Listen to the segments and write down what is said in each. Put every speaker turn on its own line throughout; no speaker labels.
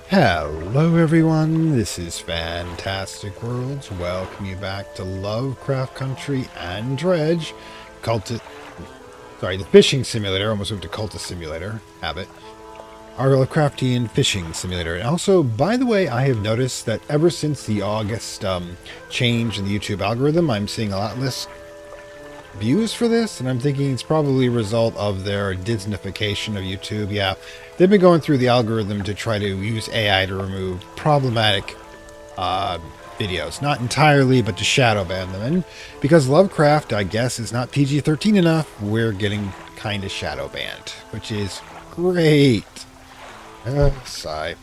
Hello everyone, this is Fantastic Worlds. Welcome you back to Lovecraft Country and Dredge. The fishing simulator. Almost moved to Cultist Simulator. Habit. Our Lovecraftian fishing simulator. And also, by the way, I have noticed that ever since the August change in the YouTube algorithm, I'm seeing a lot less views for this, and I'm thinking it's probably a result of their Disneyfication of YouTube. Yeah, they've been going through the algorithm to try to use AI to remove problematic videos. Not entirely, but to shadow ban them. And because Lovecraft, I guess, is not PG-13 enough, we're getting kind of shadow banned, which is great. Sigh.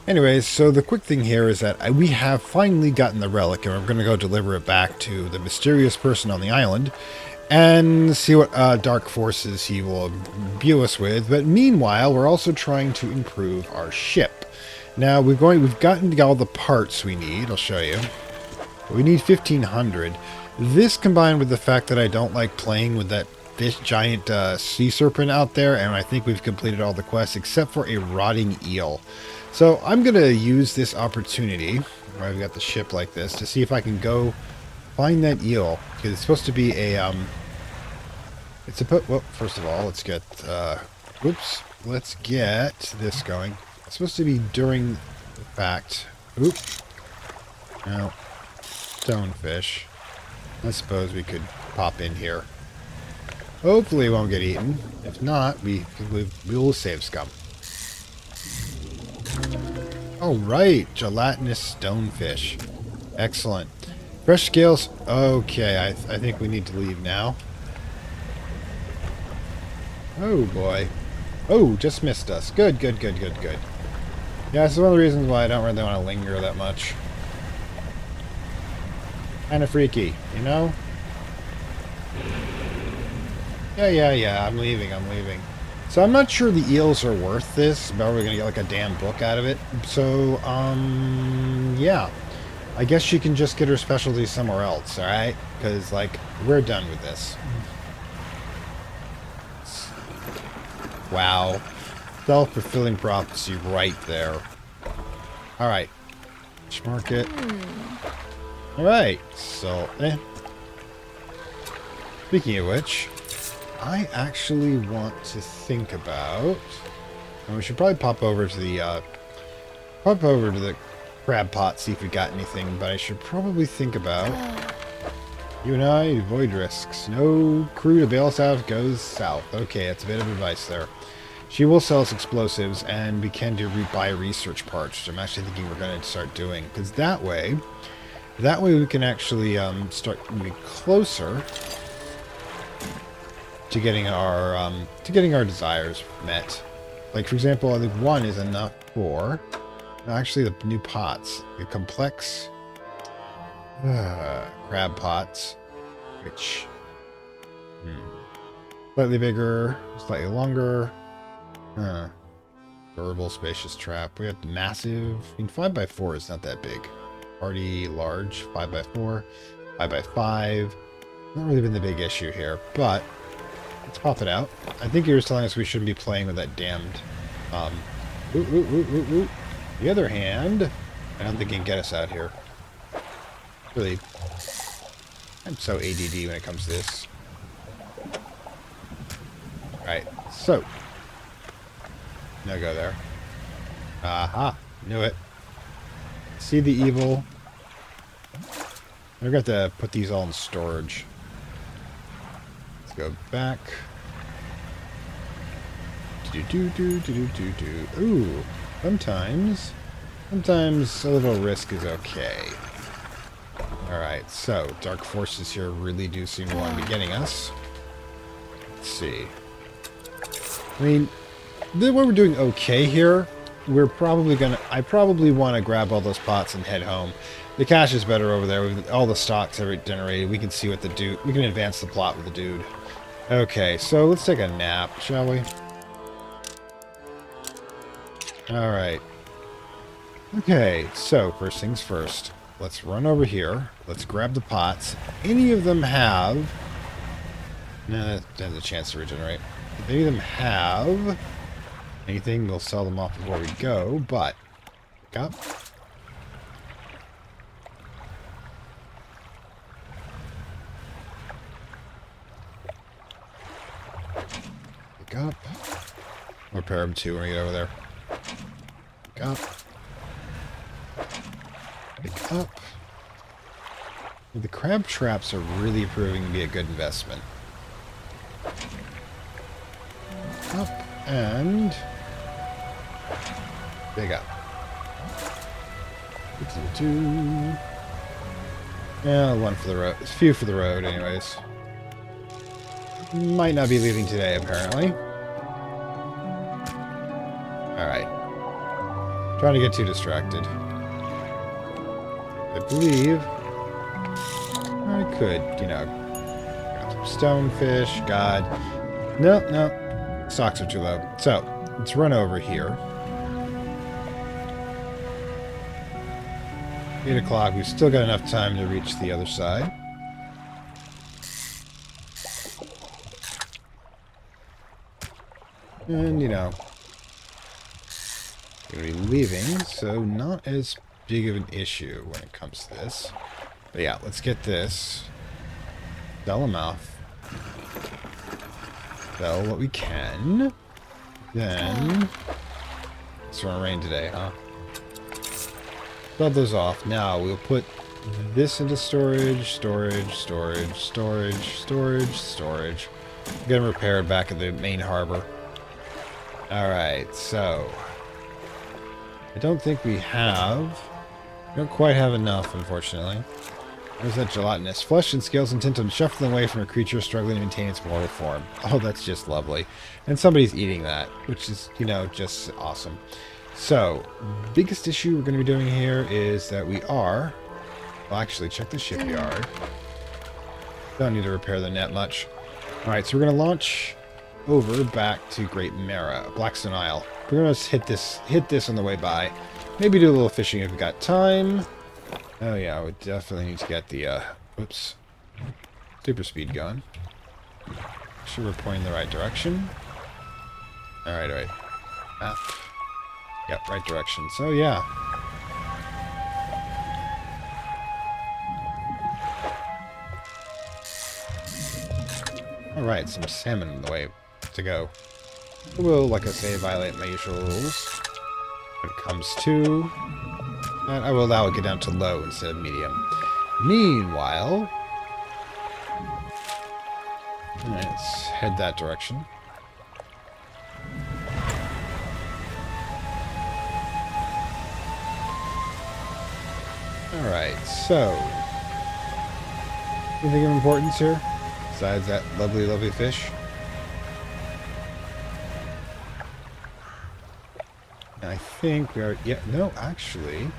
Anyways, so the quick thing here is that we have finally gotten the relic, and we're going to go deliver it back to the mysterious person on the island and see what dark forces he will imbue us with. But meanwhile, we're also trying to improve our ship. Now, we've gotten all the parts we need. I'll show you. We need 1,500. This combined with the fact that I don't like playing with that giant sea serpent out there, and I think we've completed all the quests except for a rotting eel. So I'm going to use this opportunity, where I've got the ship like this, to see if I can go find that eel. Because it's supposed to be a, well, first of all, let's get, let's get this going. It's supposed to be during the fact, no, stonefish. I suppose we could pop in here. Hopefully it won't get eaten. If not, we will save scum. All right, gelatinous stonefish. Excellent. Fresh scales. Okay, I think we need to leave now. Oh boy. Oh, just missed us. Good, good, good, good, good. Yeah, this is one of the reasons why I don't really want to linger that much. Kind of freaky, you know? Yeah, I'm leaving. So I'm not sure the eels are worth this, but we're gonna get like a damn book out of it. So, yeah. I guess she can just get her specialty somewhere else, alright? Because, like, we're done with this. Wow. Self-fulfilling prophecy right there. Alright. Market. Alright, so, Speaking of which, I actually want to think about, and we should probably pop over to the crab pot, see if we got anything, but I should probably think about, you and I avoid risks. No crew to bail us out goes south. Okay, that's a bit of advice there. She will sell us explosives, and we can buy research parts, which I'm actually thinking we're going to start doing, because that way we can actually start moving closer to getting our desires met. Like, for example, I think one is enough for actually the new pots, the complex crab pots, which slightly bigger, slightly longer, durable, spacious trap. We have the massive. I mean, 5x4 is not that big. Already large 5x4, 5x5. Not really been the big issue here, but let's pop it out. I think you were telling us we shouldn't be playing with that damned, The other hand, I don't think it can get us out here. Really, I'm so ADD when it comes to this. Alright, so. No go there. Aha, knew it. See the evil. I've got to put these all in storage. Go back. Ooh, sometimes a little risk is okay. Alright, so dark forces here really do seem to want to be getting us. Let's see. I mean, when we're doing okay here, I probably want to grab all those pots and head home. The cash is better over there. All the stocks are generated. We can see what we can advance the plot with the dude. Okay, so let's take a nap, shall we? Alright. Okay, so first things first. Let's run over here. Let's grab the pots. Any of them have... No, that has a chance to regenerate. If any of them have anything, we'll sell them off before we go, but pick up. Pick up. Repair them too when we get over there. Pick up. Pick up. The crab traps are really proving to be a good investment. Up and big up. Yeah, one for the road. A few for the road, anyways. Might not be leaving today, apparently. Alright. Trying to get too distracted. I believe I could, you know, got some stonefish, God. Nope, nope. Stocks are too low. So, let's run over here. 8 o'clock. We've still got enough time to reach the other side. And, you know, going to be leaving, so not as big of an issue when it comes to this. But yeah, let's get this. Sell them off. Sell what we can. Then it's gonna rain today, huh? Sell those off. Now we'll put this into storage, storage, storage, storage, storage, storage. Get them repaired back at the main harbor. Alright, so I don't think we have. We don't quite have enough, unfortunately. There's that gelatinous flesh and scales intent on shuffling away from a creature struggling to maintain its mortal form. Oh, that's just lovely. And somebody's eating that, which is, you know, just awesome. So, biggest issue we're going to be doing here is that we are... Well, actually, check the shipyard. Don't need to repair the net much. Alright, so we're going to launch over back to Great Mara, Blackstone Isle. We're going to hit this on the way by. Maybe do a little fishing if we got time. Oh yeah, we definitely need to get the, oops, super speed going. Sure we're pointing the right direction. Alright, alright. Map. Yep, right direction. So yeah. Alright, some salmon on the way to go. Will, like I say, violate my usual rules when it comes to... And I will allow it get down to low instead of medium. Meanwhile... Let's head that direction. Alright, so... Anything of importance here? Besides that lovely, lovely fish? I think we are... Yeah, no, actually...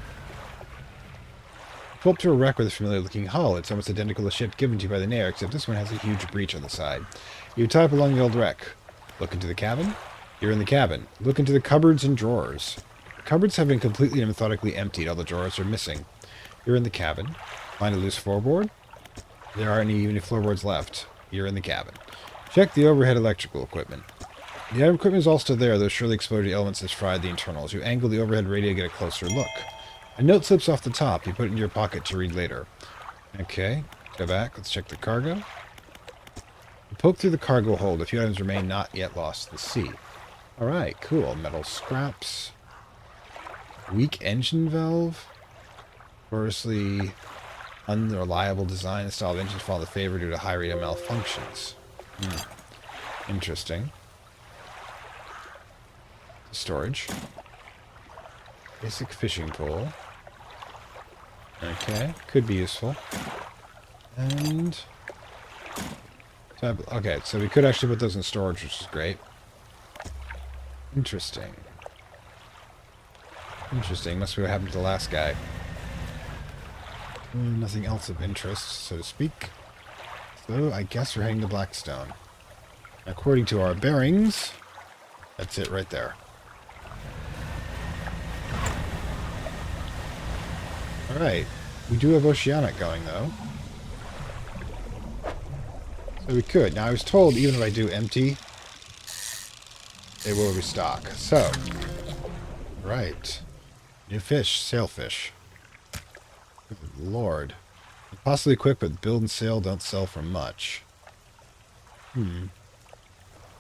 Pull up to a wreck with a familiar-looking hull. It's almost identical to the ship given to you by the Nair, except this one has a huge breach on the side. You type along the old wreck. Look into the cabin. You're in the cabin. Look into the cupboards and drawers. The cupboards have been completely and methodically emptied. All the drawers are missing. You're in the cabin. Find a loose floorboard. There aren't even any floorboards left. You're in the cabin. Check the overhead electrical equipment. The item equipment is all still there, though surely exposure to elements has fried the internals. You angle the overhead radio to get a closer look. A note slips off the top. You put it in your pocket to read later. Okay, go back. Let's check the cargo. You poke through the cargo hold. A few items remain not yet lost to the sea. Alright, cool. Metal scraps. Weak engine valve. Notoriously unreliable design and style of engines fall out of favor due to high rate of malfunctions. Interesting. Storage. Basic fishing pole. Okay, could be useful. And... Okay, so we could actually put those in storage, which is great. Interesting. Interesting. Must be what happened to the last guy. Nothing else of interest, so to speak. So, I guess we're heading to Blackstone. According to our bearings, that's it right there. Alright. We do have Oceanic going, though. So we could. Now, I was told, even if I do empty it will restock. So, right. New fish, sailfish. Good Lord. Possibly quick, but build and sail don't sell for much.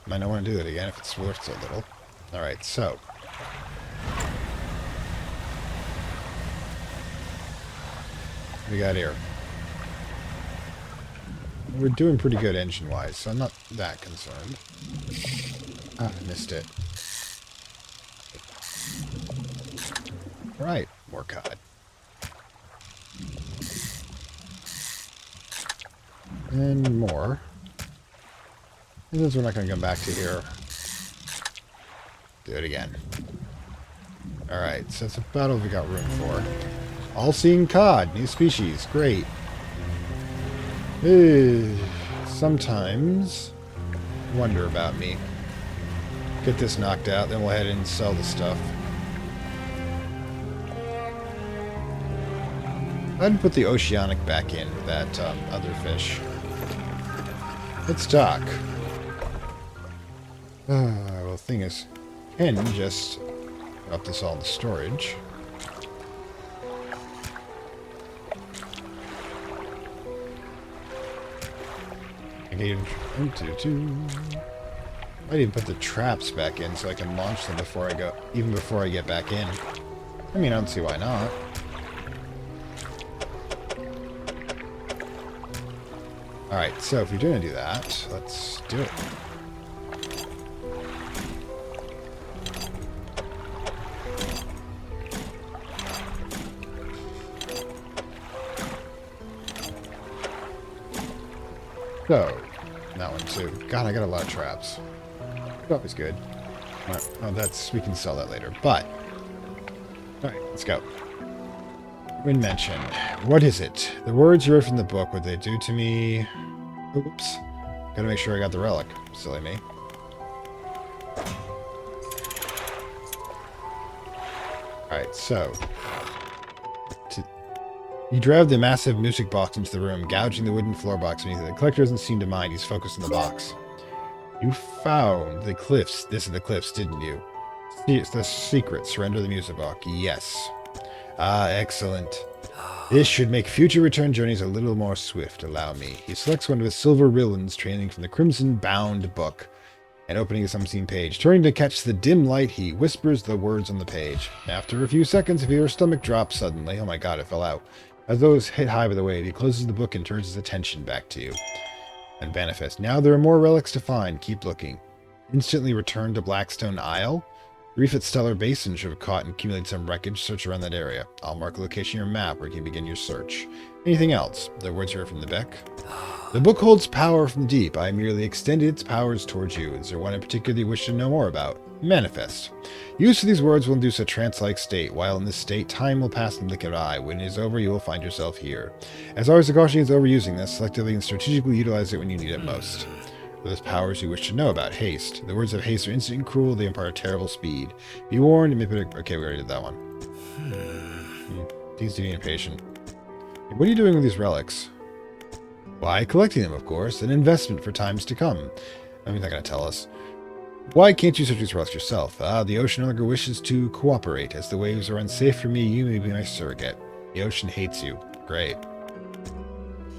Might not want to do it again if it's worth so little. Alright, so. What do we got here? We're doing pretty good engine-wise, so I'm not that concerned. Ah, I missed it. Alright, more cod. And more. And since we're not going to come back to here, do it again. Alright, so that's about all we got room for. All-seeing cod, new species, great. Sometimes wonder about me. Get this knocked out, then we'll head in and sell the stuff. Go ahead and put the oceanic back in with that other fish. Let's dock. Well, the thing is, can just drop this all into storage. Engage 1, 2, 2. I even put the traps back in so I can launch them before I go, even before I get back in. I mean, I don't see why not. Alright, so if you're going to do that, let's do it. So, that one too. God, I got a lot of traps. Trap is good. Right, oh, we can sell that later, but... Alright, let's go. Wind mention. What is it? The words you read from the book, what they do to me... Oops. Gotta make sure I got the relic. Silly me. Alright, so... You drive the massive music box into the room, gouging the wooden floor box beneath it. The collector doesn't seem to mind. He's focused on the box. You found the cliffs. This is the cliffs, didn't you? It's the secret. Surrender the music box. Yes. Ah, excellent. This should make future return journeys a little more swift. Allow me. He selects one of his silver ribbons trailing from the crimson-bound book and opening some unseen page. Turning to catch the dim light, he whispers the words on the page. After a few seconds, if your stomach drops suddenly, oh my god, it fell out. As though it was hit high by the weight, he closes the book and turns his attention back to you. And manifest. Now there are more relics to find. Keep looking. Instantly return to Blackstone Isle. Reef at Stellar Basin should have caught and accumulated some wreckage. Search around that area. I'll mark a location on your map where you can begin your search. Anything else? The words here from the Beck. The book holds power from the deep. I merely extended its powers towards you. Is there one in particular you wish to know more about? Manifest. Use of these words will induce a trance-like state. While in this state, time will pass in the blink of an eye. When it is over, you will find yourself here. As always, the caution is overusing this. Selectively and strategically utilize it when you need it most. Those powers you wish to know about. Haste. The words of haste are instant and cruel. They impart terrible speed. Be warned. Okay, we already did that one. Please be impatient. What are you doing with these relics? Why, collecting them, of course. An investment for times to come. I mean, he's not going to tell us. Why can't you search these relics yourself? The ocean no longer wishes to cooperate. As the waves are unsafe for me, you may be my surrogate. The ocean hates you. Great.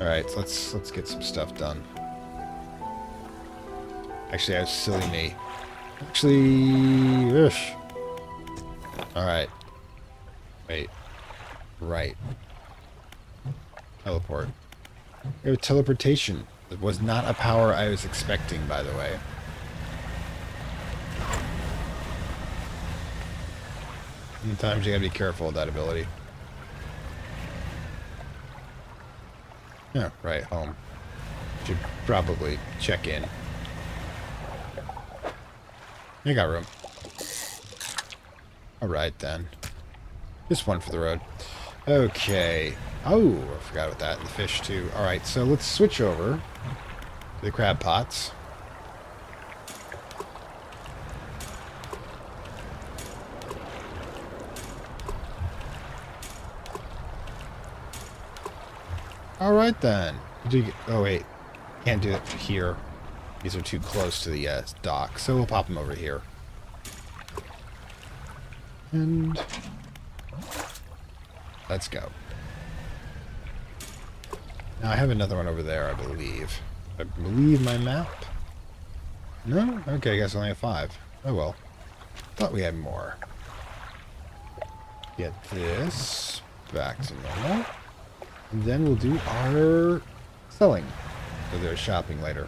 Alright, so let's get some stuff done. Actually, that was silly me. Actually... Alright. Wait. Right. Teleport. We have teleportation. It was not a power I was expecting, by the way. Sometimes you gotta be careful with that ability. Yeah, right, home. Should probably check in. You got room. Alright then. Just one for the road. Okay. Oh, I forgot about that. And the fish too. Alright, so let's switch over to the crab pots. Alright then. Oh wait. Can't do it here. These are too close to the dock. So we'll pop them over here. And let's go. Now I have another one over there, I believe. I believe my map. No? Okay, I guess I only have 5. Oh well. Thought we had more. Get this back to normal. And then we'll do our selling. So there's shopping later.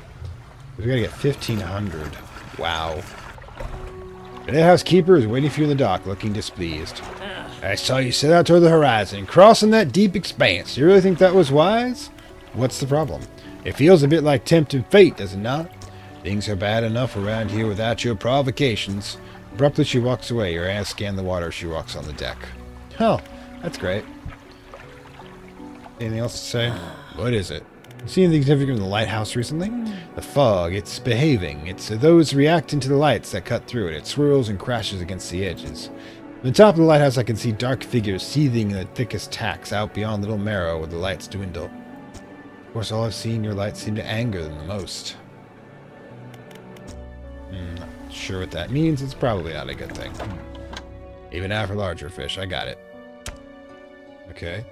We gotta get 1,500. Wow. The housekeeper is waiting for you in the dock, looking displeased. I saw you set out toward the horizon, crossing that deep expanse. You really think that was wise? What's the problem? It feels a bit like tempting fate, does it not? Things are bad enough around here without your provocations. Abruptly she walks away. Her eyes scan the water as she walks on the deck. Oh, that's great. Anything else to say? What is it? You seen anything significant in the lighthouse recently? The fog, it's behaving. It's those reacting to the lights that cut through it. It swirls and crashes against the edges. From the top of the lighthouse I can see dark figures seething in the thickest tacks out beyond Little Marrow where the lights dwindle. Of course, all I've seen, your lights seem to anger them the most. Not sure what that means. It's probably not a good thing. Even after larger fish, I got it. Okay.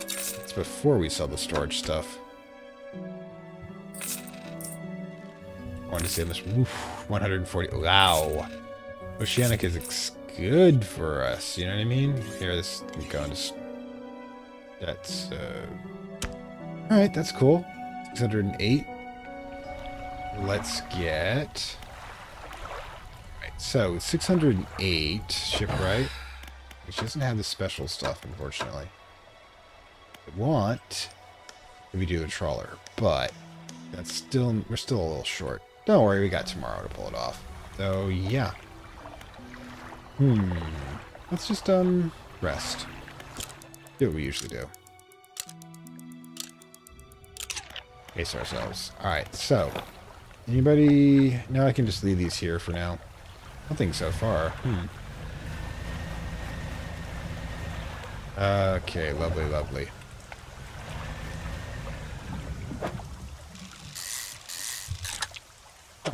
It's before we sell the storage stuff. I wanted to say this. Oof, 140. Wow. Oceanic is good for us. You know what I mean? Here, this is going to. That's. Alright, that's cool. 608. Let's get. Alright, so 608 shipwright. Which doesn't have the special stuff, unfortunately. I want if we do the trawler, but that's still we're still a little short. Don't worry, we got tomorrow to pull it off. So yeah. Let's just rest. Do what we usually do. Pace ourselves. Alright, so anybody no, I can just leave these here for now. Nothing so far. Okay, lovely, lovely.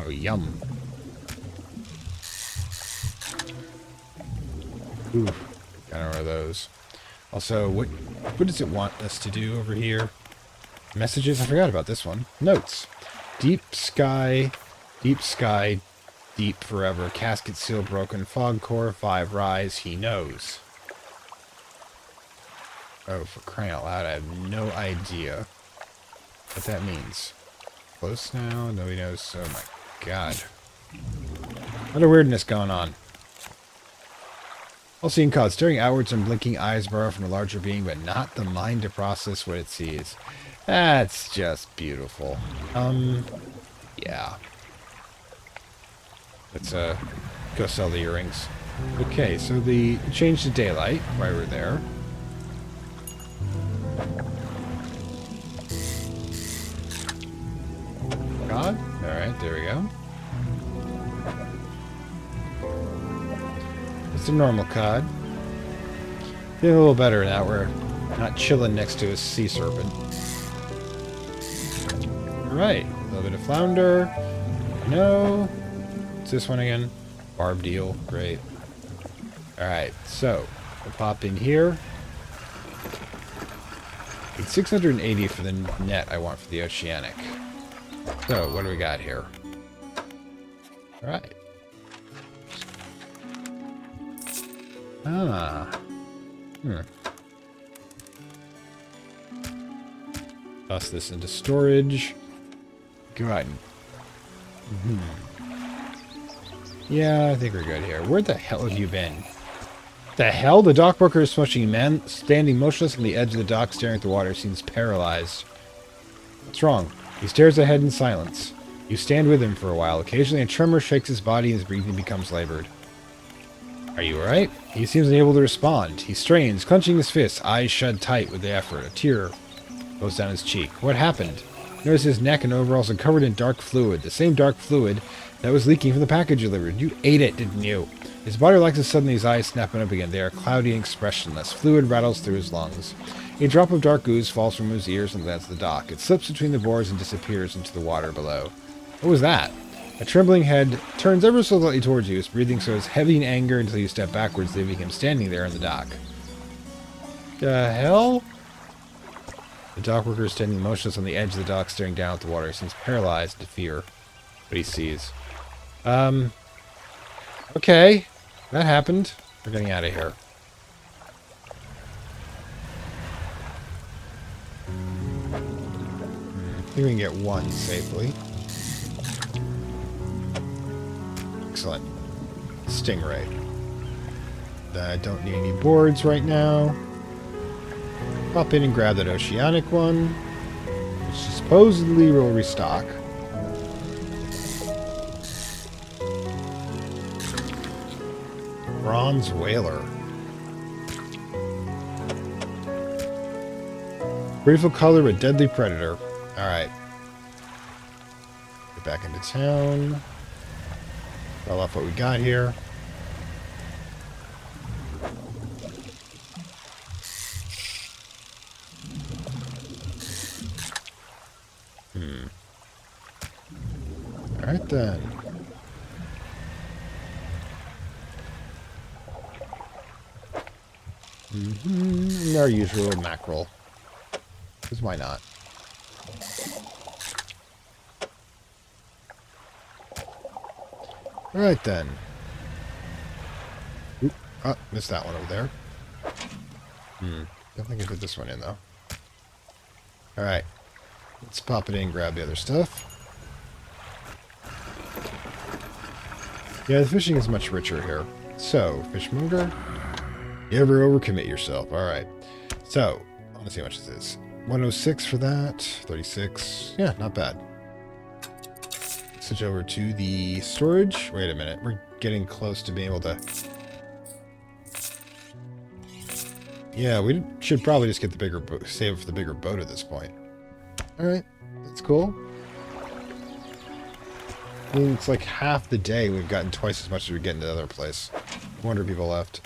Oh, yum. Ooh, got one of those. Also, what does it want us to do over here? Messages? I forgot about this one. Notes. Deep sky, deep forever. Casket seal broken. Fog core 5 rise. He knows. Oh, for crying out loud, I have no idea what that means. Close now? Nobody knows. Oh my god. A lot of weirdness going on. All seeing cause, staring outwards and blinking eyes borrow from a larger being, but not the mind to process what it sees. That's just beautiful. Yeah. Let's, go sell the earrings. Okay, so the change to daylight while we're there. God? Alright, there we go. It's a normal cod. Feeling a little better now. We're not chilling next to a sea serpent. Alright, a little bit of flounder. No. What's this one again? Barb deal. Great. Alright, so we'll pop in here. It's 680 for the net I want for the oceanic. So, what do we got here? Alright. Toss this into storage. Go ahead. Yeah, I think we're good here. Where the hell have you been? The hell? The dock worker is smushing man standing motionless on the edge of the dock, staring at the water, seems paralyzed. What's wrong? He stares ahead in silence. You stand with him for a while. Occasionally a tremor shakes his body and his breathing becomes labored. Are you alright? He seems unable to respond. He strains, clenching his fists, eyes shut tight with the effort. A tear goes down his cheek. What happened? Notice his neck and overalls are covered in dark fluid. The same dark fluid that was leaking from the package delivered. You ate it, didn't you? His body relaxes suddenly, his eyes snapping up again. They are cloudy and expressionless. Fluid rattles through his lungs. A drop of dark ooze falls from his ears and lands the dock. It slips between the boards and disappears into the water below. What was that? A trembling head turns ever so slightly towards you. His breathing shows heavy in anger until you step backwards, leaving him standing there in the dock. The hell? The dock worker is standing motionless on the edge of the dock, staring down at the water. He seems paralyzed to fear what he sees. Okay. That happened. We're getting out of here. I think we can get one safely. Excellent. Stingray. I don't need any boards right now. Pop in and grab that oceanic one, which supposedly will restock. Bronze whaler. Beautiful color, but deadly predator. Alright. Get back into town. Sell off what we got here. Alright then. And our usual mackerel. Because why not? Alright then. Oop. Oh, missed that one over there. Don't think I put this one in though. Alright. Let's pop it in and grab the other stuff. Yeah, the fishing is much richer here. So, fishmonger. You ever overcommit yourself. Alright. So, I want to see how much this is. 106 for that. 36. Yeah, not bad. Switch over to the storage. Wait a minute. We're getting close to being able to... Yeah, we should probably just get the bigger boat. Save it for the bigger boat at this point. Alright. That's cool. I mean, it's like half the day we've gotten twice as much as we get in the other place. No wonder people left.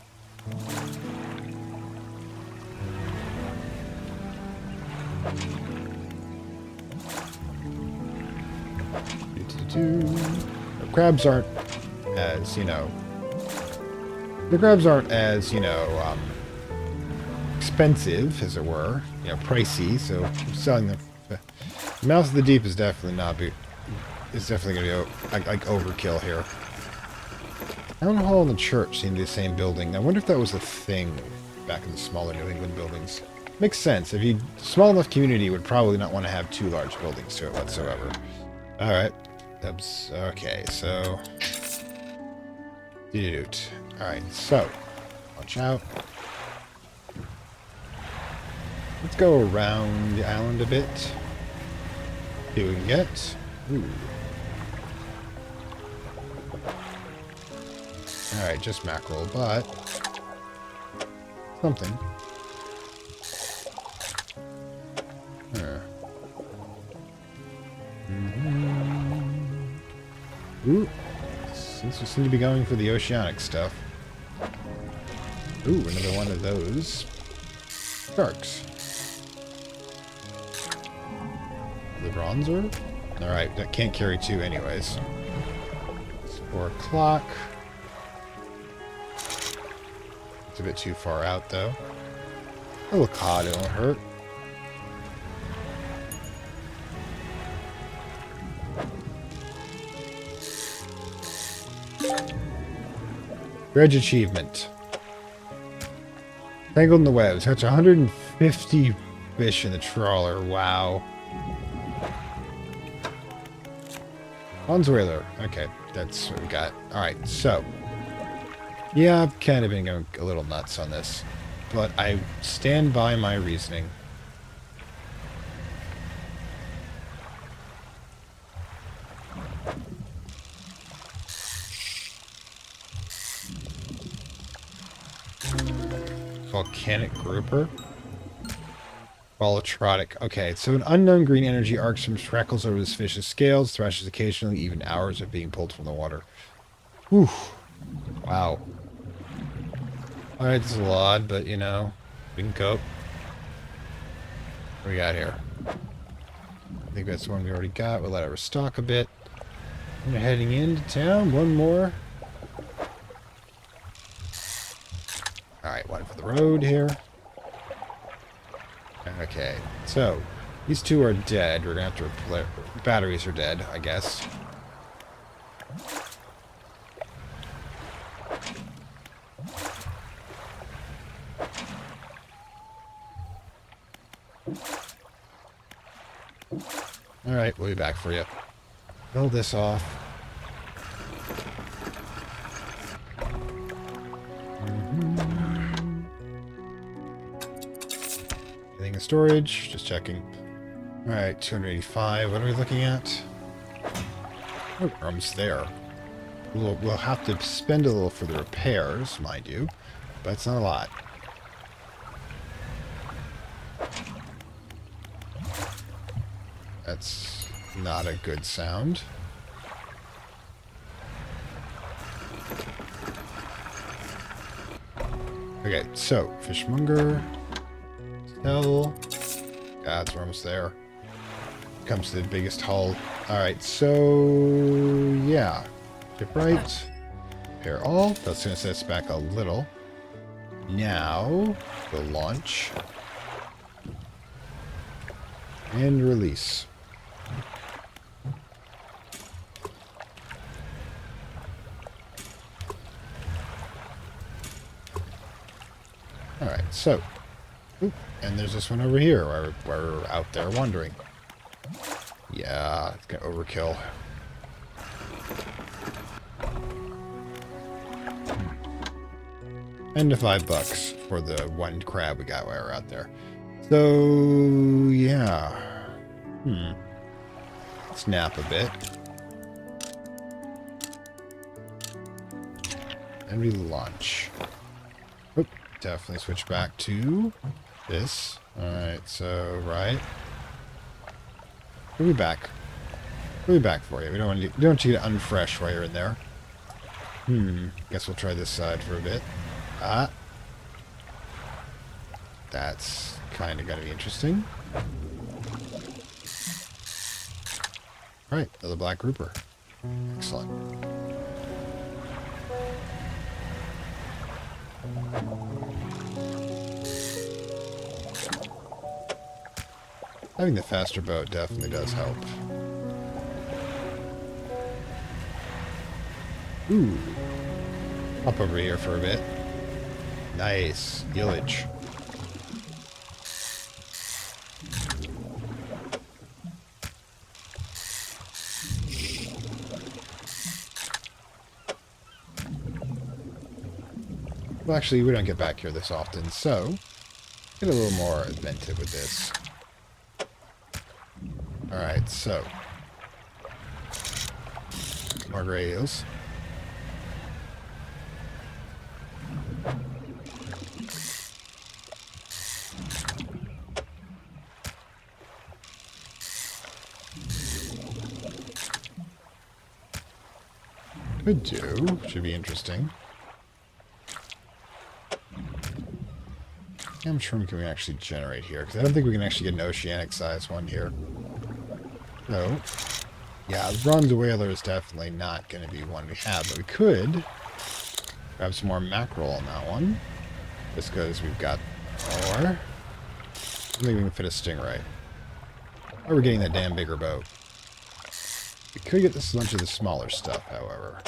The crabs aren't as, expensive, as it were. Pricey, so selling them. The Mouth of the Deep is definitely going to be like overkill here. Town Hall and the church seem to be the same building. I wonder if that was a thing back in the smaller New England buildings. Makes sense. If you small enough community would probably not want to have two large buildings to it whatsoever. Alright. Okay, so... Alright, so... Watch out. Let's go around the island a bit. See what we can get. Ooh. Alright, just mackerel, but... something. Ooh. Since we seem to be going for the oceanic stuff. Ooh, another one of those. Sharks. The bronzer? Alright, that can't carry two anyways. It's 4 o'clock. It's a bit too far out though. A little cod, it won't hurt. Dredge achievement. Tangled in the webs. Catch 150 fish in the trawler. Wow. Bronze whaler. Okay, that's what we got. Alright, so. Yeah, I've kind of been going a little nuts on this. But I stand by my reasoning. Volcanic grouper. Volatrotic. Okay, so an unknown green energy arcs from crackles over this fish's scales, thrashes occasionally, even hours of being pulled from the water. Whew. Wow. Alright, it's a lot, but we can cope. What do we got here? I think that's the one we already got. We'll let it restock a bit. We're heading into town. One more. Alright, one for the road here. Okay, so these two are dead. We're going to have to replace... Batteries are dead, I guess. Alright, we'll be back for you. Fill this off. Anything in storage? Just checking. Alright, 285. What are we looking at? Oh, we're almost there. We'll have to spend a little for the repairs, mind you, but it's not a lot. That's not a good sound. Okay, so fishmonger, sell. God, we're almost there. Comes to the biggest hull. All right, so yeah, shipwright, repair all. That's going to set us back a little. Now we'll launch and release. Alright, so, and there's this one over here where we're out there wandering. Yeah, it's gonna overkill. And to $5 for the one crab we got while we were out there. So, yeah. Let's nap a bit. And we launch. Oop, definitely switch back to this. Alright, so, right. We'll be back. We'll be back for you. We don't want you to get unfresh while you're in there. Guess we'll try this side for a bit. Ah. That's kind of going to be interesting. Alright, another black grouper. Excellent. Having the faster boat definitely does help. Ooh. Hop over here for a bit. Nice. Village. Well, actually, we don't get back here this often, so get a little more inventive with this. Alright, so more gray eels. Could do. Should be interesting. How much room can we actually generate here? Because I don't think we can actually get an oceanic size one here. So, yeah, the bronze whaler is definitely not going to be one we have, but we could grab some more mackerel on that one. Just because we've got more. I don't think we can fit a stingray. Or we're getting that damn bigger boat. We could get this bunch of the smaller stuff, however.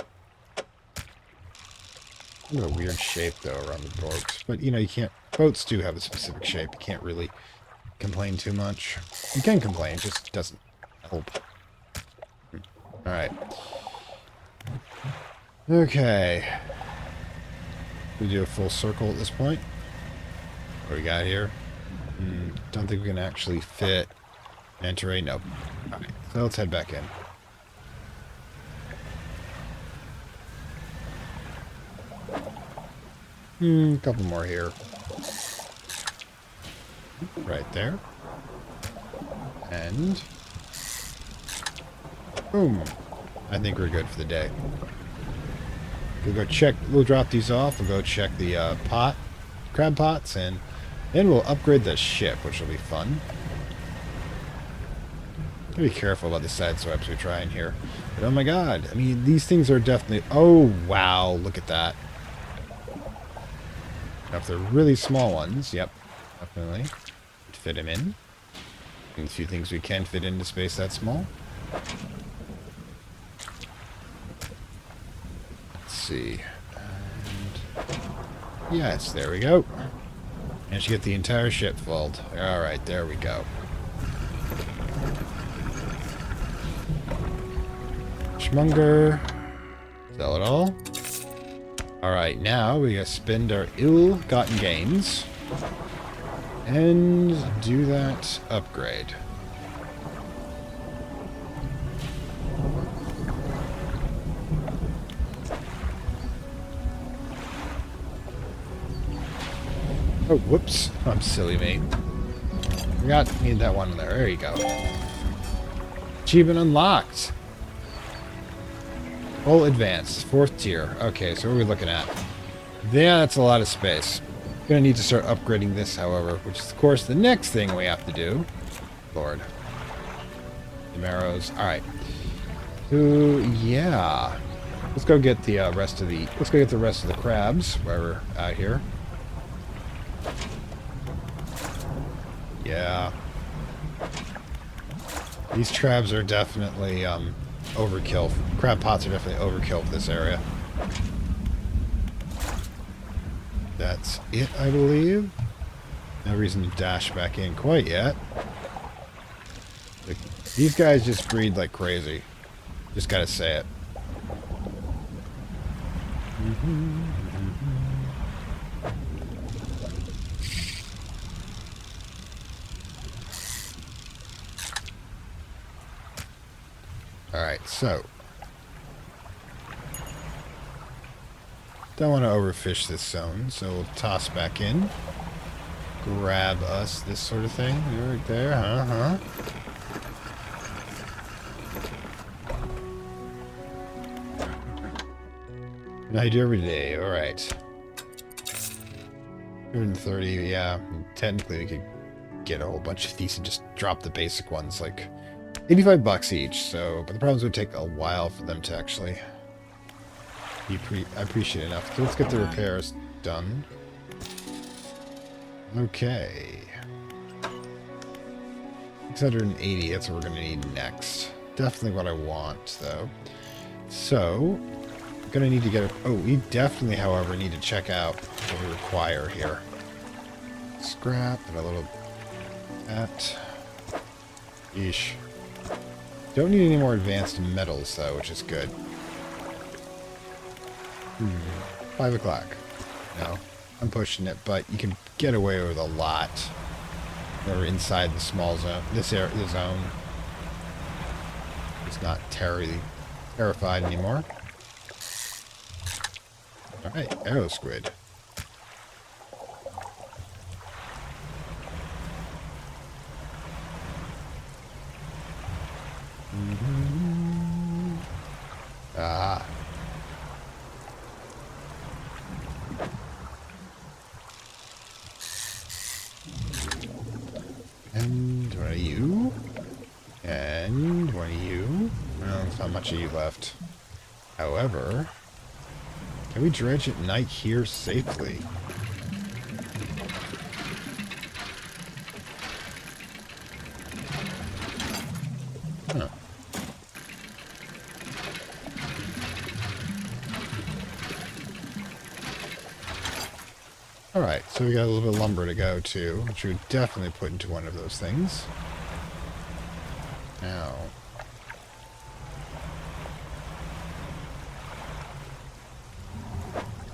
Kind of a weird shape, though, around the boats. But, you know, you can't... Boats do have a specific shape. You can't really complain too much. You can complain, it just doesn't help. Alright. Okay. We do a full circle at this point. What do we got here? Don't think we can actually fit enter a... Nope. Alright, so let's head back in. A couple more here. Right there. And... boom. I think we're good for the day. We'll go check... We'll drop these off. We'll go check the crab pots, and then we'll upgrade the ship, which will be fun. Be careful about the side swipes we're trying here. But oh my god, I mean, these things are definitely... Oh, wow, look at that. Now, if they're really small ones, yep, definitely. Fit them in. And a few things we can fit into space that small. Let's see. And yes, there we go. And she get the entire ship filled. Alright, there we go. Schmunger. Sell it all. Alright, now we gotta spend our ill-gotten gains and do that upgrade. Oh, whoops. I'm silly, mate. Forgot, need that one in there. There you go. Achievement unlocked. Full advanced. 4th tier. Okay, so what are we looking at? Yeah, that's a lot of space. Gonna need to start upgrading this, however, which is, of course, the next thing we have to do. Lord. The marrows. Alright. So, yeah. Let's go get the rest of the... Let's go get the rest of the crabs while we're out here. Yeah. These crabs are definitely overkill. Crab pots are definitely overkill for this area. That's it, I believe. No reason to dash back in quite yet. These guys just breed like crazy. Just gotta say it. Alright, so. Don't want to overfish this zone, so we'll toss back in. Grab us, this sort of thing. You're right there, huh? And I do every day, alright. 230, yeah. Technically we could get a whole bunch of these and just drop the basic ones, like 85 bucks each, so, but the problems would take a while for them to actually be appreciate enough. So let's get the repairs done. Okay. 680, that's what we're going to need next. Definitely what I want, though. So, I'm going to need to get a... Oh, we definitely, however, need to check out what we require here. Scrap and a little... That. Yeesh. Don't need any more advanced metals, though, which is good. 5 o'clock. No, I'm pushing it, but you can get away with a lot. We're inside the small zone. This area, the zone. It's not terrified anymore. All right, arrow squid. Ah. And one of you. And one of you. Well, there's not much of you left. However, can we dredge at night here safely? Huh. Alright, so we got a little bit of lumber to go to, which we would definitely put into one of those things. Now.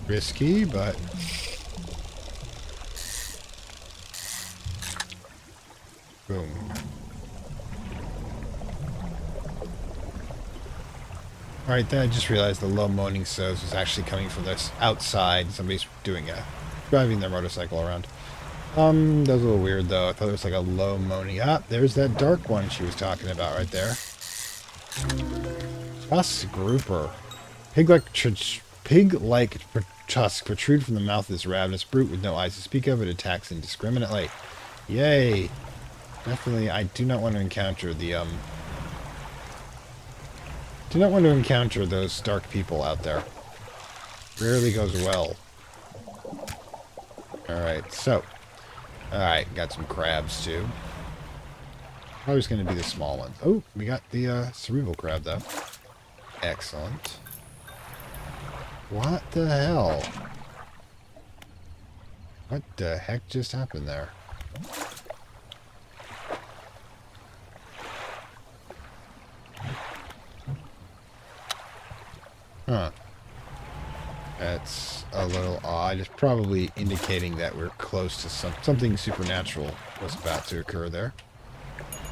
Risky, but... Boom. Alright, then I just realized the low moaning sounds was actually coming from this outside. Somebody's driving their motorcycle around. That was a little weird though. I thought it was like a low moaning. Ah, there's that dark one she was talking about right there. Tusk grouper. Pig-like tusk protrude from the mouth of this ravenous brute with no eyes to speak of. It attacks indiscriminately. Yay. Definitely, I do not want to encounter the Do not want to encounter those dark people out there. Rarely goes well. Alright, so. Alright, got some crabs too. Always going to be the small ones. Oh, we got the cerebral crab though. Excellent. What the hell? What the heck just happened there? Huh. That's a little odd. It's probably indicating that we're close to something supernatural was about to occur there.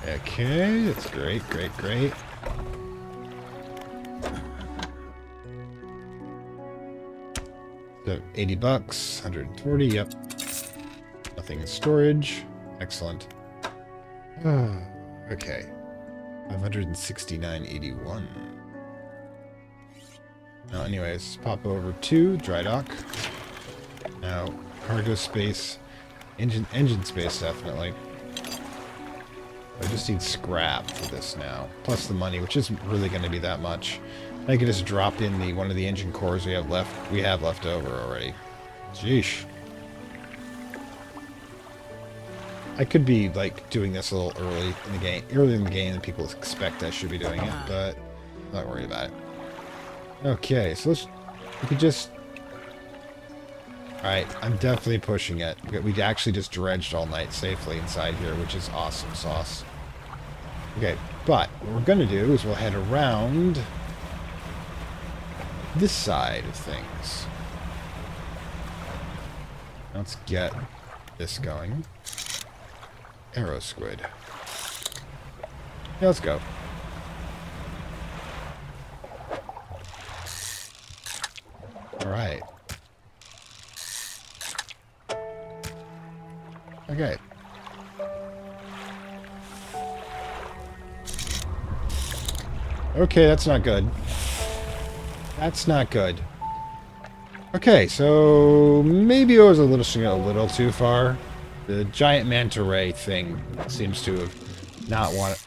Okay, that's great, great, great. So 80 bucks, 140, yep. Nothing in storage. Excellent. Okay. 569.81. Now, anyways, pop over to dry dock. Now, cargo space, engine space, definitely. I just need scrap for this now, plus the money, which isn't really going to be that much. I could just drop in one of the engine cores we have left over already. Jeesh. I could be like doing this a little earlier in the game than people expect I should be doing it, but I'm not worried about it. Okay, so we could just... Alright, I'm definitely pushing it. We actually just dredged all night safely inside here, which is awesome sauce. Okay, but what we're going to do is we'll head around this side of things. Let's get this going. Arrow squid. Yeah, let's go. Alright. Okay. Okay, that's not good. That's not good. Okay, so maybe I was a little too far. The giant manta ray thing seems to have not wanted...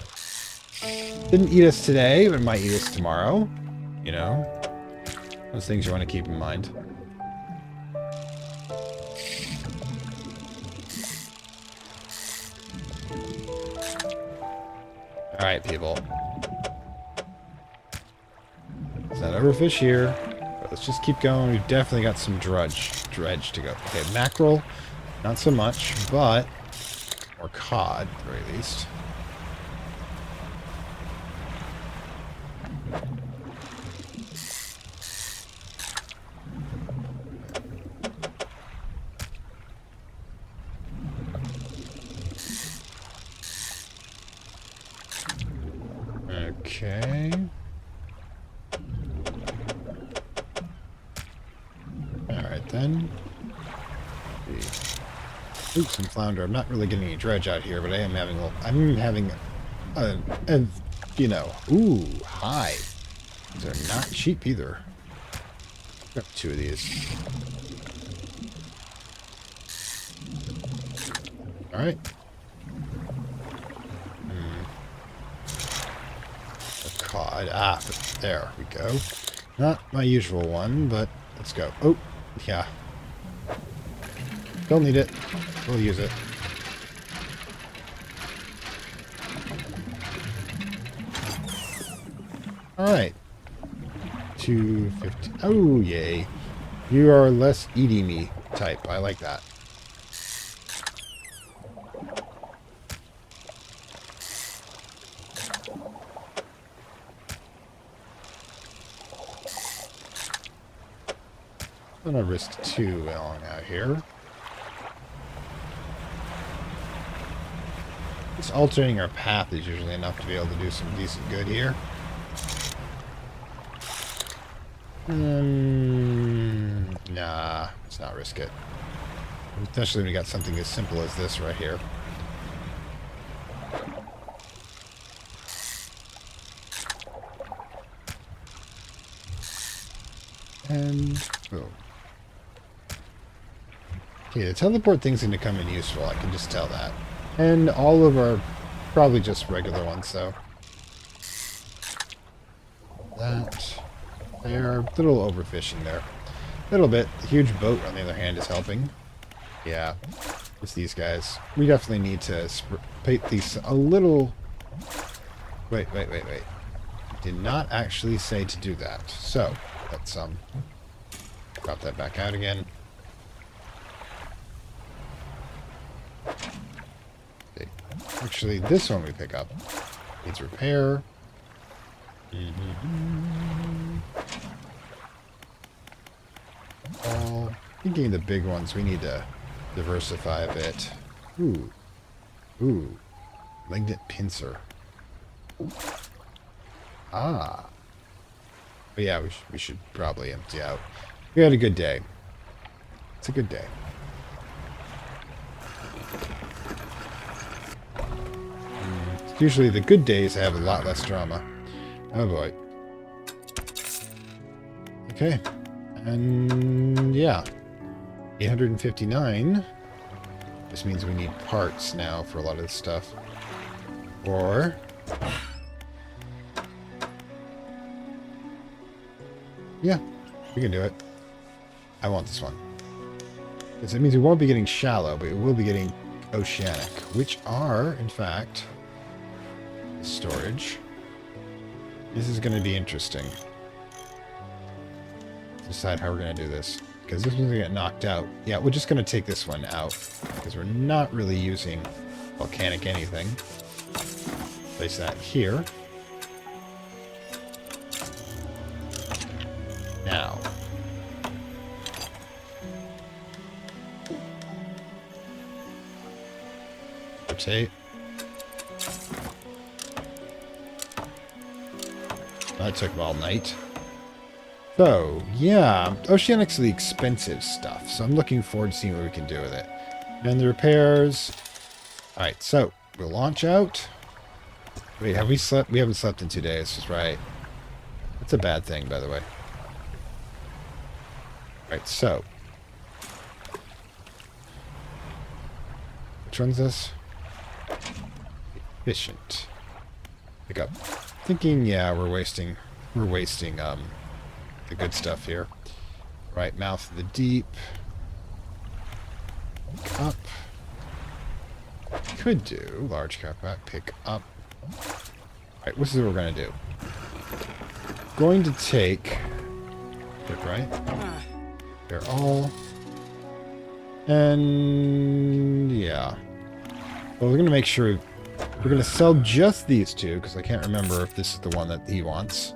Didn't eat us today, but might eat us tomorrow. You know? Those things you want to keep in mind. Alright, people. It's not overfish here. But let's just keep going. We've definitely got some dredge to go. Okay, mackerel. Not so much, but... Or cod, at the very least. Okay. Alright then. Oops, some flounder. I'm not really getting any dredge out here, but I'm having a you know, ooh, hi. These are not cheap either. Grab 2 of these. Alright. Cod. Ah, there we go. Not my usual one, but let's go. Oh, yeah. Don't need it. We'll use it. Alright. 250. Oh, yay. You are less eating me type. I like that. I'm gonna risk 2 along out here. Just altering our path is usually enough to be able to do some decent good here. Nah, let's not risk it. Especially when we got something as simple as this right here. And boom. Okay, the teleport thing's going to come in useful, I can just tell that. And all of our, probably just regular ones, so. that. They're a little overfishing there. A little bit. The huge boat, on the other hand, is helping. Yeah, it's these guys. We definitely need to paint these a little... Wait. Did not actually say to do that. So, let's drop that back out again. Okay. Actually, this one we pick up needs repair. Thinking the big ones, we need to diversify a bit. Ooh. Lignet pincer. Ah. But yeah, we should probably empty out. We had a good day. It's a good day. Usually the good days have a lot less drama. Oh boy. Okay. And yeah. 859. This means we need parts now for a lot of this stuff. Or... yeah, we can do it. I want this one. Because it means we won't be getting shallow, but we will be getting oceanic, which are, in fact, storage. This is going to be interesting. Decide how we're going to do this. Because this one's going to get knocked out. Yeah, we're just going to take this one out. Because we're not really using volcanic anything. Place that here. Now. Rotate. That took all night. So, yeah, Oceanic's the expensive stuff, so I'm looking forward to seeing what we can do with it. And the repairs. Alright, so, we'll launch out. Wait, have we slept? We haven't slept in 2 days, that's right. That's a bad thing, by the way. Alright, so. Which one's this? Efficient. Pick up. Thinking, yeah, we're wasting the good stuff here. Right, mouth of the deep. Pick up. Could do large craftback. Pick up. Alright, this is what we're gonna do. Going to take. Good, right? They're all. And yeah. Well, we're gonna make sure we're gonna sell just these two because I can't remember if this is the one that he wants.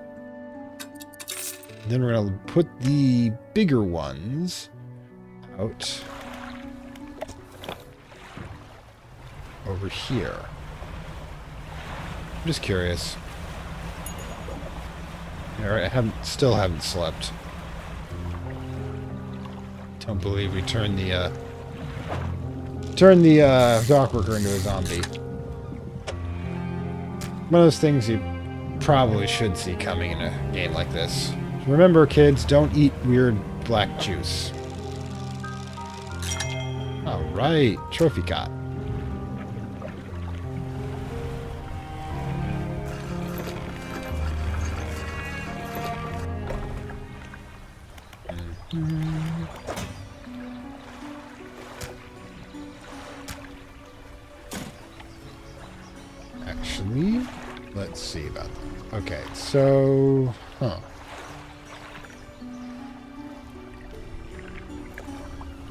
Then we're going to put the bigger ones out over here. I'm just curious. Alright, I still haven't slept. Don't believe we turned the dockworker into a zombie. One of those things you probably should see coming in a game like this. Remember, kids, don't eat weird black juice. Alright, trophy cot. Actually, let's see about that. Okay, so...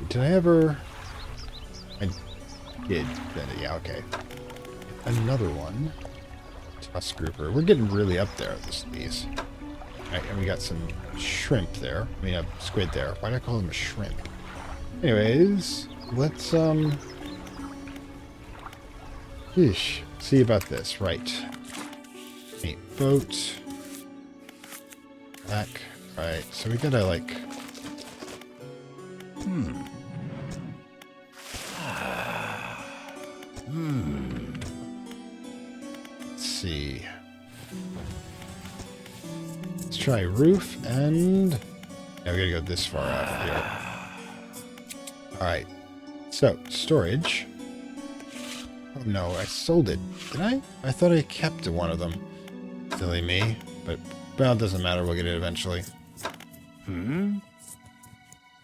Did I ever... I did. Yeah, okay. Another one. Tusk grouper. We're getting really up there with these. Alright, and we got some shrimp there. I mean, a squid there. Why do I call them a shrimp? Anyways, let's, Yeesh. See about this. Right. Neat boat. Back. Right, so we gotta, like... Let's see. Let's try roof and... Yeah, we gotta go this far out here. Alright. So, storage. Oh no, I sold it. Did I? I thought I kept one of them. Silly me. But Well, it doesn't matter. We'll get it eventually.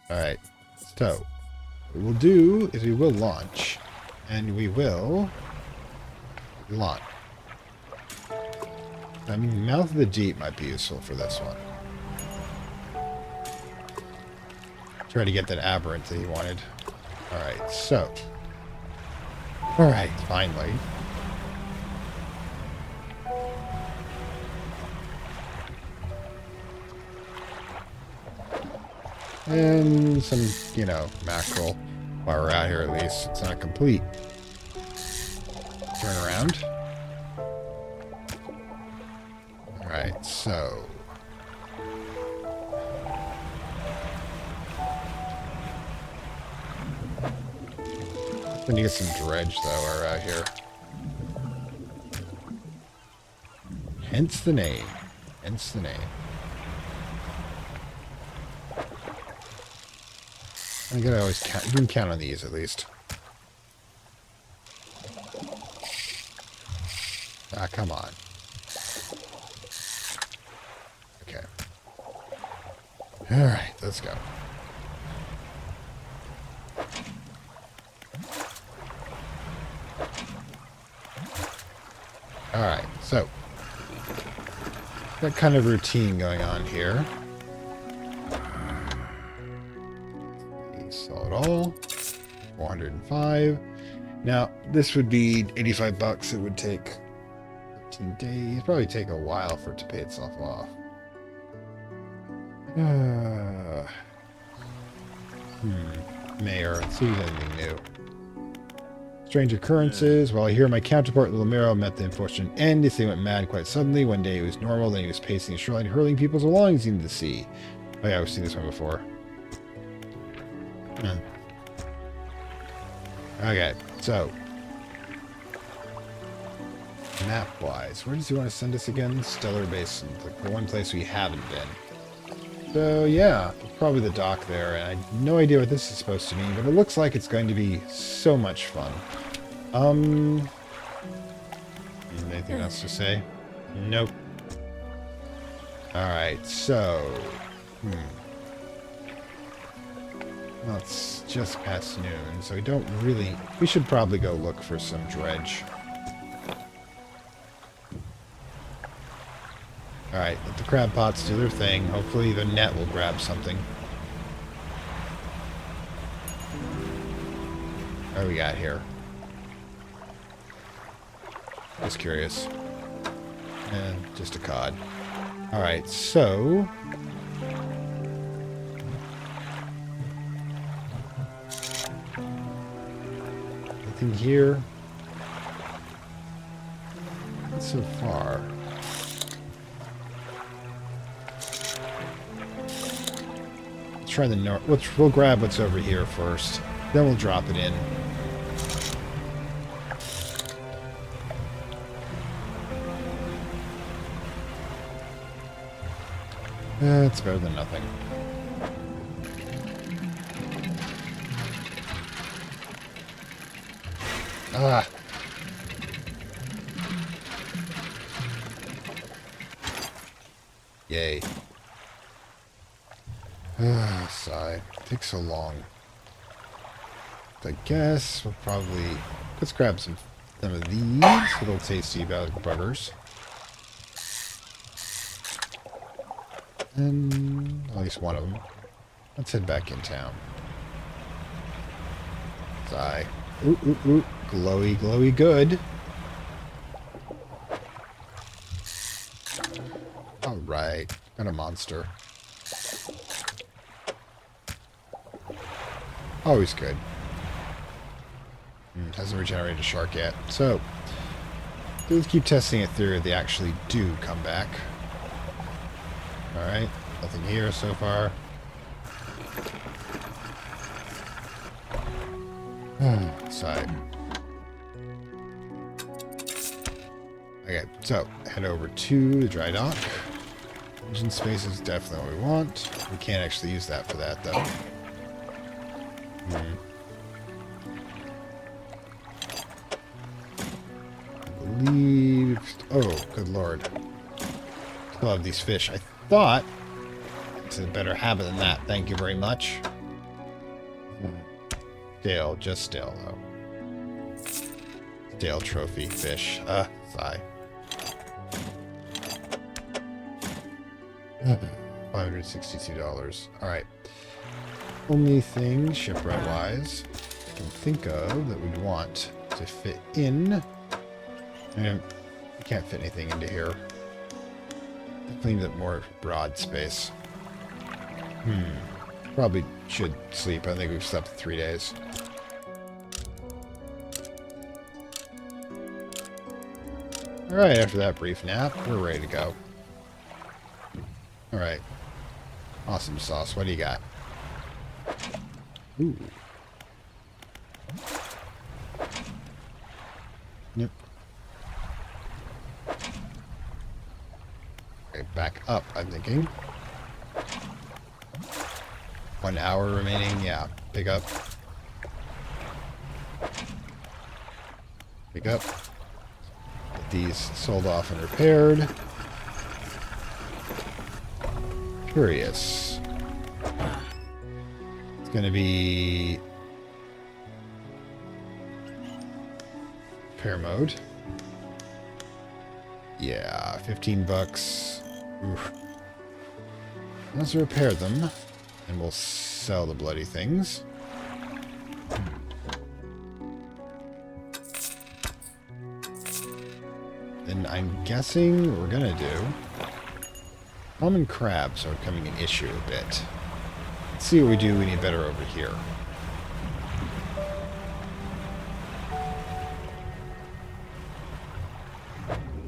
Alright. So, what we'll do is we will launch. And we will... launch. I mean, Mouth of the Deep might be useful for this one. Try to get that aberrant that he wanted. Alright, so. Alright, finally. And some, you know, mackerel while we're out here at least. It's not complete. Turn around. Alright, so. Then you get some dredge, though, while we're out here. Hence the name. Hence the name. I gotta always count. You can count on these, at least. Ah, come on. Okay. Alright, let's go. Alright, so. That kind of routine going on here. Sell it all. 405. Now, this would be 85 bucks. It would take 15 days. It'd probably take a while for it to pay itself off. Mayor, let's see if there's anything new. Strange occurrences. While here, my counterpart, Little Mero, met the unfortunate end. They went mad quite suddenly. One day it was normal, then he was pacing the shoreline, hurling people's belongings into the sea. Oh yeah, I've seen this one before. Okay, so. Map-wise, where does he want to send us again? Stellar Basin, the one place we haven't been. So, yeah, probably the dock there, and I have no idea what this is supposed to mean, but it looks like it's going to be so much fun. Anything else to say? Nope. Alright, so... Well, it's just past noon, so we don't really... We should probably go look for some dredge. Alright, let the crab pots do their thing. Hopefully the net will grab something. What do we got here? Just curious. Just a cod. Alright, so... Nothing here. Not so far. Let's try the north. We'll grab what's over here first. Then we'll drop it in. It's better than nothing. Ah. Yay. Ah, sigh. Takes so long. I guess we'll probably... Let's grab some of these little tasty buggers. And at least one of them. Let's head back in town. Sigh. Ooh, ooh, ooh. Glowy, glowy good. Alright. Got a monster. Always good. Hasn't regenerated a shark yet. So, let's keep testing it through. They actually do come back. Alright. Nothing here so far. Side. Okay, so head over to the dry dock. Engine space is definitely what we want. We can't actually use that for that, though. I believe... Oh, good lord. Still have these fish. I thought it's a better habit than that. Thank you very much. Stale, just stale though. Stale trophy fish. Sigh. $562. Alright. Only thing, shipwright-wise, I can think of that we'd want to fit in. And we can't fit anything into here. Definitely need more broad space. Probably should sleep. I think we've slept 3 days. Alright, after that brief nap, we're ready to go. Alright. Awesome sauce. What do you got? Ooh. Yep. Okay, back up, I'm thinking. 1 hour remaining. Yeah, pick up. Pick up. Get these sold off and repaired. Curious. It's going to be repair mode. Yeah, 15 bucks. Oof. Let's repair them, and we'll sell the bloody things. Then I'm guessing what we're gonna do. Common crabs are becoming an issue a bit. Let's see what we do any better over here.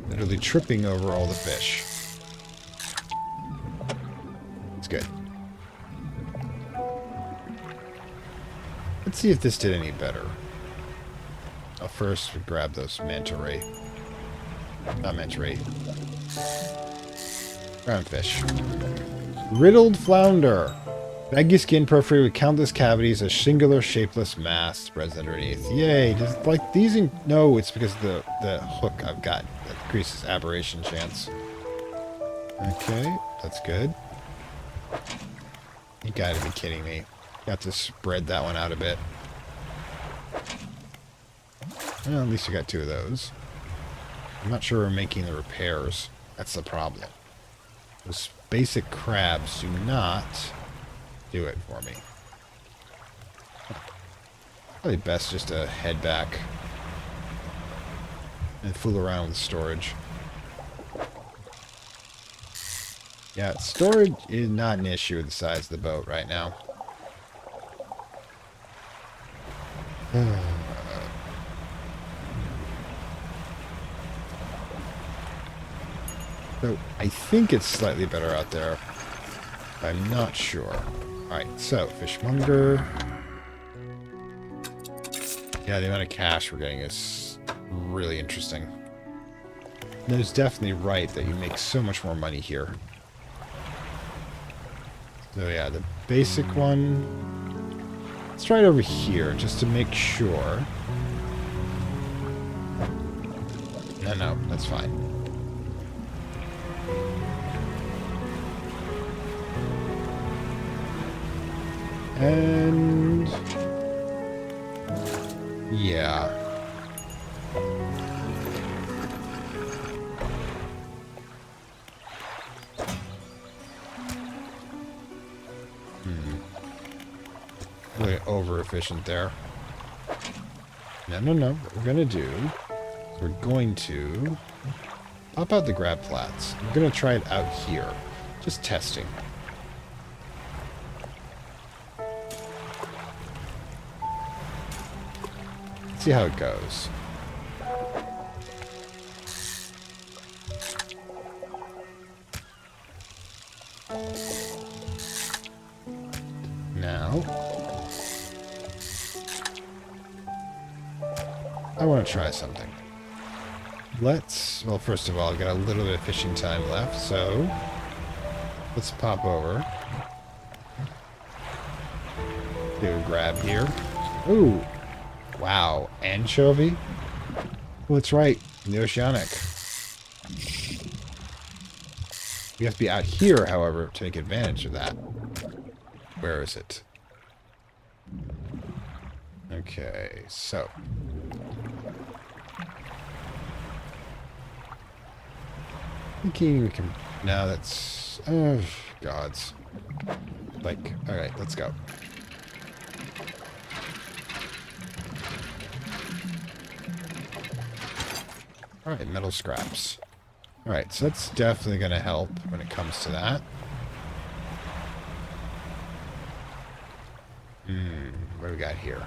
Literally tripping over all the fish. It's good. Let's see if this did any better. Oh, first we grab those manta ray. Not manta ray. Groundfish. Riddled flounder. Baggy skin perforated with countless cavities, a singular shapeless mass spreads underneath. Yay! Does like these? No, it's because of the hook I've got that increases aberration chance. Okay, that's good. You gotta be kidding me. Got to spread that one out a bit. Well, at least I got 2 of those. I'm not sure we're making the repairs. That's the problem. Those basic crabs do not do it for me. Probably best just to head back and fool around with storage. Yeah, storage is not an issue with the size of the boat right now. So, I think it's slightly better out there. I'm not sure. Alright, so, fishmonger. Yeah, the amount of cash we're getting is really interesting. And it's definitely right that you make so much more money here. So yeah, the basic one. Let's try it over here, just to make sure. No, that's fine. And yeah. Really over efficient there. No. What we're gonna do, we're going to pop out the grab flats. We're gonna try it out here. Just testing. See how it goes. Now, I want to try something. Well, first of all, I've got a little bit of fishing time left, so let's pop over. Do a grab here. Ooh. Wow, anchovy? Well, it's right, in the oceanic. We have to be out here, however, to take advantage of that. Where is it? Okay, so. Thinking we can... No, that's... Oh, gods. Like, alright, let's go. Alright, metal scraps. Alright, so that's definitely going to help when it comes to that. What do we got here?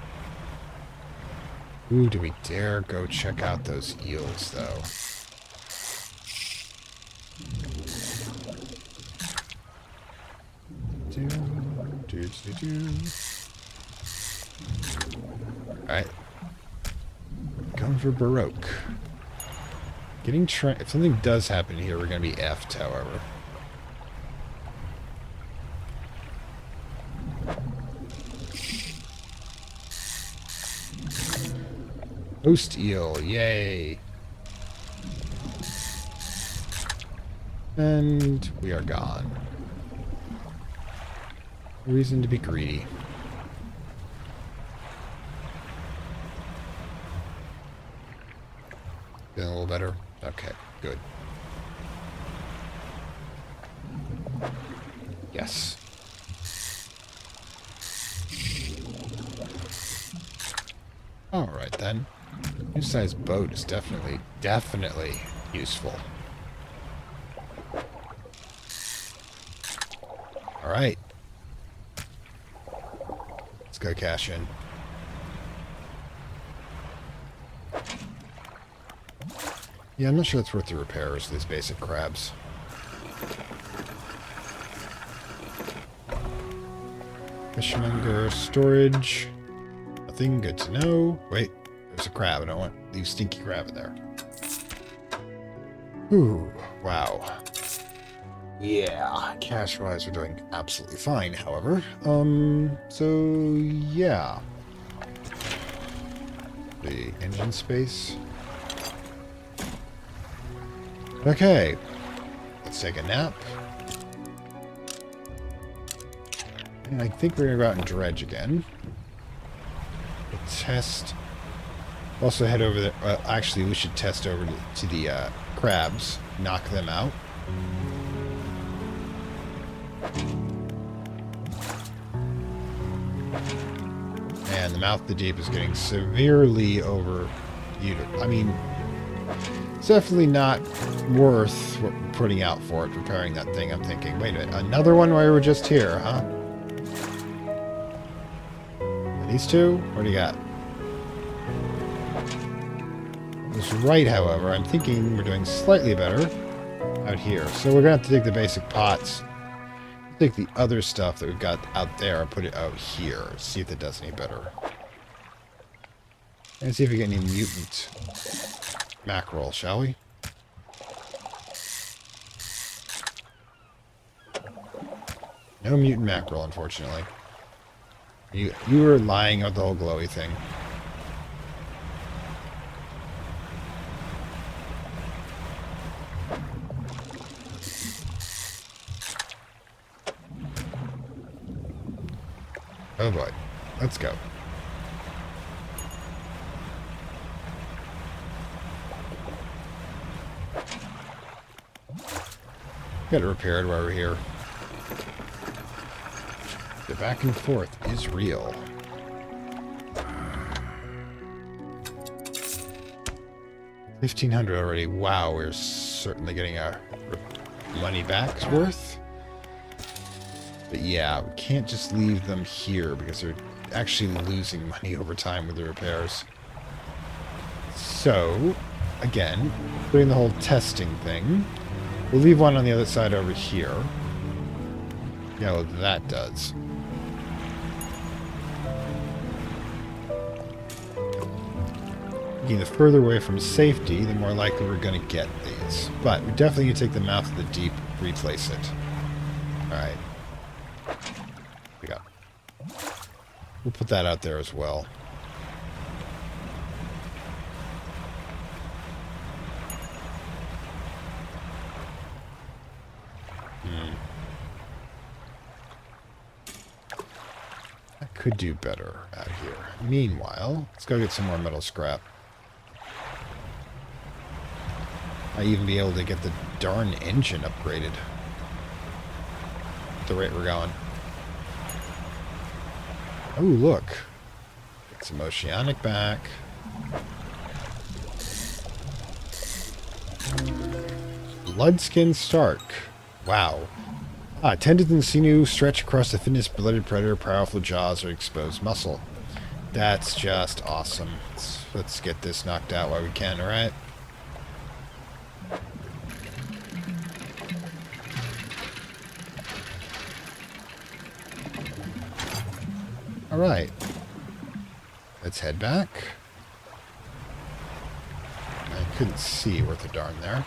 Ooh, do we dare go check out those eels, though? Alright. Going for Baroque. If something does happen here, we're going to be effed, however. Host eel, yay! And we are gone. Reason to be greedy. Feeling a little better? Okay, good. Yes. Alright then. New size boat is definitely useful. Alright. Let's go cash in. Yeah, I'm not sure it's worth the repairs of these basic crabs. Fishmonger storage. Nothing good to know. Wait, there's a crab. I don't want to leave stinky crab in there. Ooh, wow. Yeah, cash-wise, we're doing absolutely fine, however. So, yeah. The engine space. Okay. Let's take a nap. And I think we're going to go out and dredge again. We'll test. Also head over there. Well, actually, we should test over to the crabs. Knock them out. And the mouth of the deep is getting severely overused. I mean, it's definitely not worth what we're putting out for it, repairing that thing. I'm thinking, wait a minute, another one while we were just here, huh? These two? What do you got? This right, however, I'm thinking we're doing slightly better out here. So we're going to have to take the basic pots, take the other stuff that we've got out there and put it out here. See if it does any better. And see if we get any mutant mackerel, shall we? No mutant mackerel, unfortunately. You were lying about the whole glowy thing. Oh boy. Let's go. Got it repaired while we're here. The back and forth is real. $1,500 already. Wow, we're certainly getting our money back's worth. But yeah, we can't just leave them here because they're actually losing money over time with the repairs. So, again, doing the whole testing thing. We'll leave one on the other side over here. Yeah, well, that does. Again, the further away from safety, the more likely we're going to get these. But we definitely need to take the mouth of the deep, replace it. Alright. We go. We'll put that out there as well. I could do better out here. Meanwhile, let's go get some more metal scrap. Might even be able to get the darn engine upgraded. At the rate we're going. Oh, look. Get some oceanic back. Bloodskin Stark. Wow. Tendons and sinew stretch across the thinnest blooded predator, powerful jaws, or exposed muscle. That's just awesome. Let's get this knocked out while we can, alright? Alright. Let's head back. I couldn't see worth a darn there.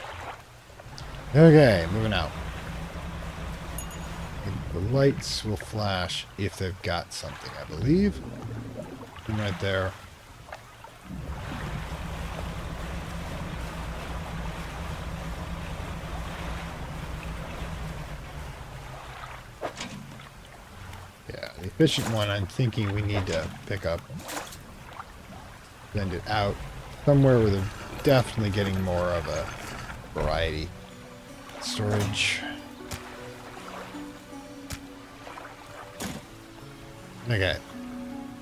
Okay, moving out. The lights will flash if they've got something, I believe. Right there. Yeah, the efficient one I'm thinking we need to pick up. Send it out somewhere where they're definitely getting more of a variety. Storage. Okay.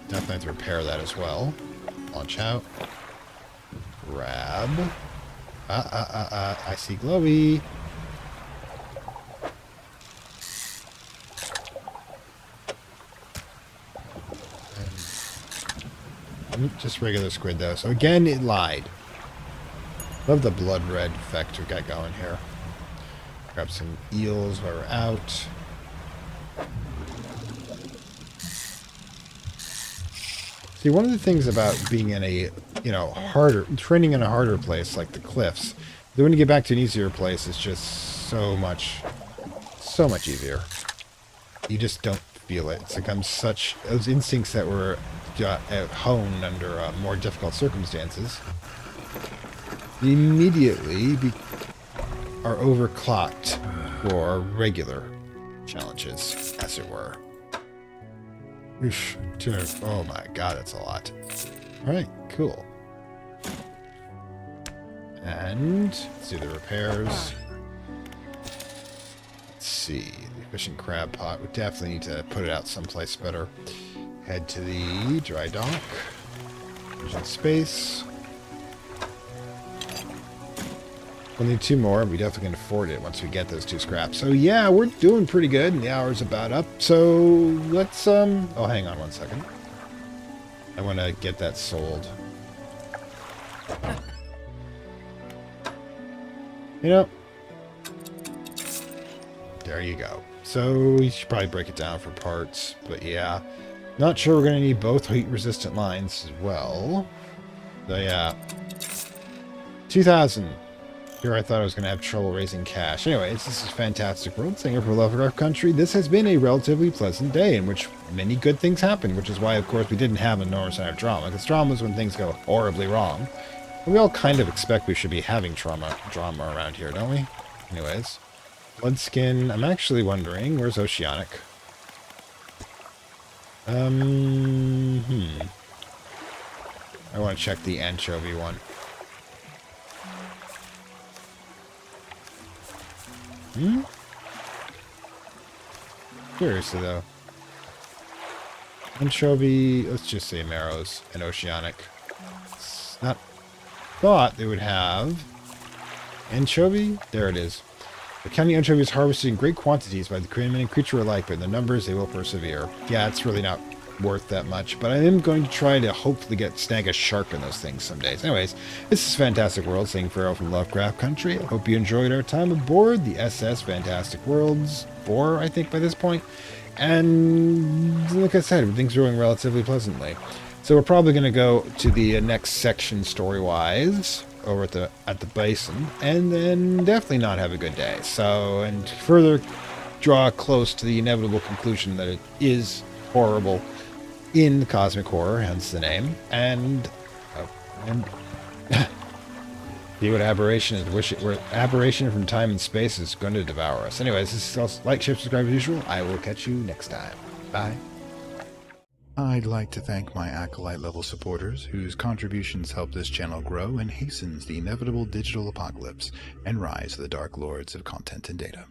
Definitely have to repair that as well. Launch out. Grab. I see glowy. And just regular squid though. So again, it lied. Love the blood red effect we got going here. Grab some eels while we're out. See, one of the things about being in a, training in a harder place like the cliffs, that when you get back to an easier place, it's just so much easier. You just don't feel it. It's become such, those instincts that were honed under more difficult circumstances, immediately are overclocked for regular challenges, as it were. Oof, 200, oh my god, that's a lot. Alright, cool. And let's do the repairs. Let's see. The efficient crab pot. We definitely need to put it out someplace better. Head to the dry dock. Vision space. We'll need 2 more. We definitely can afford it once we get those 2 scraps. So yeah, we're doing pretty good, and the hour's about up. So let's oh, hang on 1 second. I want to get that sold. There you go. So we should probably break it down for parts, but yeah. Not sure we're going to need both heat-resistant lines as well. So yeah. 2,000. Here I thought I was going to have trouble raising cash. Anyways, this is Fantastic World, singer for Lovecraft Country. This has been a relatively pleasant day in which many good things happen, which is why, of course, we didn't have an enormous amount of drama, because drama is when things go horribly wrong. And we all kind of expect we should be having drama around here, don't we? Anyways, Bloodskin. I'm actually wondering, where's Oceanic? I want to check the anchovy one. Seriously, though. Anchovy, let's just say Marrows and Oceanic. It's not thought they would have. Anchovy? There it is. The county anchovy is harvested in great quantities by the criminal and creature alike, but in the numbers they will persevere. Yeah, it's really not worth that much, but I am going to try to hopefully snag a shark in those things some days. Anyways, this is Fantastic World, saying farewell from Lovecraft Country. I hope you enjoyed our time aboard the SS Fantastic Worlds 4, I think, by this point. And like I said, everything's going relatively pleasantly. So we're probably going to go to the next section story-wise over at the basin, and then definitely not have a good day. So, and further draw close to the inevitable conclusion that it is horrible in cosmic horror, hence the name, and see what aberration is. Wish it were aberration from time and space is going to devour us. Anyways, this is like, share, subscribe as usual. I will catch you next time. Bye. I'd like to thank my Acolyte level supporters, whose contributions help this channel grow and hastens the inevitable digital apocalypse and rise of the Dark Lords of Content and Data.